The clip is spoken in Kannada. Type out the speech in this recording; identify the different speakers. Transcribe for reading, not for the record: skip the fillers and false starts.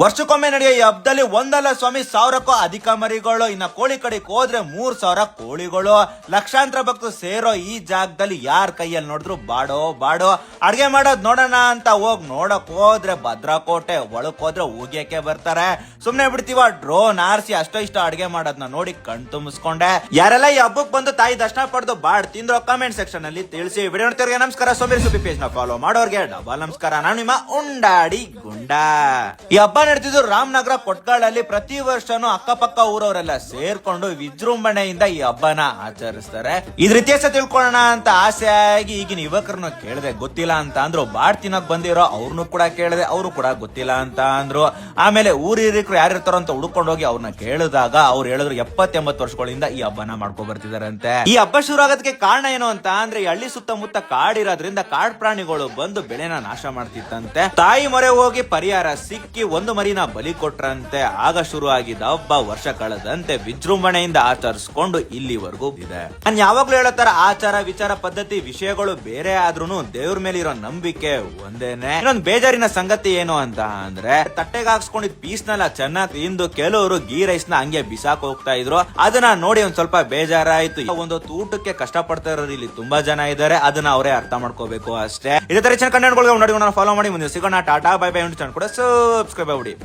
Speaker 1: ವರ್ಷಕ್ಕೊಮ್ಮೆ ನಡೆಯೋ ಈ ಹಬ್ಬದಲ್ಲಿ ಒಂದಲ್ಲ ಸ್ವಾಮಿ 1000ಕ್ಕೂ ಅಧಿಕ ಮರಿಗಳು, ಇನ್ನ ಕೋಳಿ ಕಡೆಗೆ ಹೋದ್ರೆ 3000 ಕೋಳಿಗಳು. ಲಕ್ಷಾಂತರ ಭಕ್ತರು ಸೇರೋ ಈ ಜಾಗದಲ್ಲಿ ಯಾರ ಕೈಯಲ್ಲಿ ನೋಡಿದ್ರು ಬಾಡೋ ಅಡ್ಗೆ ಮಾಡೋದ್ ನೋಡೋಣ ಅಂತ ಹೋಗ್ ನೋಡಕ್ ಹೋದ್ರೆ ಭದ್ರಕೋಟೆ, ಒಳಕ್ ಹೋದ್ರೆ ಉಗಿಯಕ್ಕೆ ಬರ್ತಾರೆ. ಸುಮ್ನೆ ಬಿಡ್ತೀವ, ಡ್ರೋನ್ ಆರ್ಸಿ ಅಷ್ಟೋ ಇಷ್ಟ ಅಡ್ಗೆ ಮಾಡೋದನ್ನ ನೋಡಿ ಕಣ್ ತುಂಬಿಸ್ಕೊಂಡೆ. ಯಾರೆಲ್ಲ ಈ ಹಬ್ಬಕ್ ಬಂದು ತಾಯಿ ದರ್ಶನ ಪಡೆದು ಬಾಡ್ ತಿಂದ್ರು ಕಮೆಂಟ್ ಸೆಕ್ಷನ್ ಅಲ್ಲಿ ತಿಳಿಸಿ. ವಿಡಿಯೋ ನೋಡ್ತಿವ್ರಿಗೆ ನಮಸ್ಕಾರ, ಸೋಮೇರಿ ಸುಬ್ಬಿ ಪೇಜ್ ನ ಫಾಲೋ ಮಾಡೋರ್ಗೆ ಡಬಲ್ ನಮಸ್ಕಾರ. ನಾನು ನಿಮ್ಮ ಉಂಡಾಡಿ ಗುಂಡ. ಈ ಹಬ್ಬ ನಡೆದಿದ್ದು ರಾಮನಗರ ಕೊಟ್ಗಾಳಲ್ಲಿ. ಪ್ರತಿ ವರ್ಷನೂ ಅಕ್ಕಪಕ್ಕ ಊರವರೆಲ್ಲ ಸೇರ್ಕೊಂಡು ವಿಜೃಂಭಣೆಯಿಂದ ಈ ಹಬ್ಬನ ಆಚರಿಸ್ತಾರೆ. ಇದ್ರ ಇತಿಹಾಸ ತಿಳ್ಕೊಳ್ಳೋಣ ಅಂತ ಆಸೆ ಆಗಿ ಈಗಿನ ಯುವಕರನ್ನ ಕೇಳಿದೆ, ಗೊತ್ತಿಲ್ಲ ಅಂತ ಅಂದ್ರು. ಬಾಡ್ ತಿನ್ನಕ್ ಬಂದಿರೋ ಅವ್ರನ್ನು ಕೂಡ ಕೇಳಿದೆ, ಅವರು ಕೂಡ ಗೊತ್ತಿಲ್ಲ ಅಂತ ಅಂದ್ರು. ಆಮೇಲೆ ಊರಿರಿಕರು ಯಾರಿರ್ತಾರೋ ಅಂತ ಹುಡ್ಕೊಂಡು ಹೋಗಿ ಅವ್ರನ್ನ ಕೇಳಿದಾಗ ಅವ್ರು ಹೇಳಿದ್ರು 70-80 ವರ್ಷಗಳಿಂದ ಈ ಹಬ್ಬನ ಮಾಡ್ಕೊ ಬರ್ತಿದಾರಂತೆ. ಈ ಹಬ್ಬ ಶುರು ಆಗೋದಕ್ಕೆ ಕಾರಣ ಏನು ಅಂತ ಅಂದ್ರೆ, ಈ ಹಳ್ಳಿ ಸುತ್ತಮುತ್ತ ಕಾಡಿರೋದ್ರಿಂದ ಕಾಡ್ ಪ್ರಾಣಿಗಳು ಬಂದು ಬೆಳೆನ ನಾಶ ಮಾಡ್ತಿತ್ತಂತೆ. ತಾಯಿ ಮೊರೆ ಹೋಗಿ ಪರಿಹಾರ ಸಿಕ್ಕಿ ಒಂದು ಮರಿನ ಬಲಿ ಕೊಟ್ರಂತೆ. ಆಗ ಶುರು ಆಗಿದ್ದ ಹಬ್ಬ ವರ್ಷ ಕಳೆದಂತೆ ವಿಜೃಂಭಣೆಯಿಂದ ಆಚರಿಸಿಕೊಂಡು ಇಲ್ಲಿವರೆಗೂ ಇದೆ. ನಾನು ಯಾವಾಗ್ಲೂ ಹೇಳೋ ತರ ಆಚಾರ ವಿಚಾರ ಪದ್ಧತಿ ವಿಷಯಗಳು ಬೇರೆ ಆದ್ರೂನು ದೇವ್ರ ಮೇಲೆ ಇರೋ ನಂಬಿಕೆ ಒಂದೇನೆ. ಇನ್ನೊಂದು ಬೇಜಾರಿನ ಸಂಗತಿ ಏನು ಅಂತ ಅಂದ್ರೆ, ತಟ್ಟೆಗೆ ಹಾಕ್ಸ್ಕೊಂಡಿದ್ ಪೀಸ್ ನೆಲ್ಲ ಚೆನ್ನಾಗಿ ತಿಂದು ಕೆಲವರು ಗೀ ರೈಸ್ ನ ಹಂಗೆ ಬಿಸಾಕ್ ಹೋಗ್ತಾ ಇದ್ರು. ಅದನ್ನ ನೋಡಿ ಒಂದ್ ಸ್ವಲ್ಪ ಬೇಜಾರಾಯ್ತು. ಒಂದು ಊಟಕ್ಕೆ ಕಷ್ಟ ಪಡ್ತಾ ಇರೋರು ಇಲ್ಲಿ ತುಂಬಾ ಜನ ಇದ್ದಾರೆ, ಅದನ್ನ ಅವರೇ ಅರ್ಥ ಮಾಡ್ಕೋಬೇಕು ಅಷ್ಟೇ. ಇದೇ ತರ ಕಂಟೆಂಟ್ಗಳು ನೋಡಿ ಫಾಲೋ ಮಾಡಿ. ಮುಂದೆ ಸಿಗೋಣ. Tata bye bye. ಕೂಡ ಸಬ್ಸ್ಕ್ರೈಬ್ ಆಗ್ಬಿಡಿ.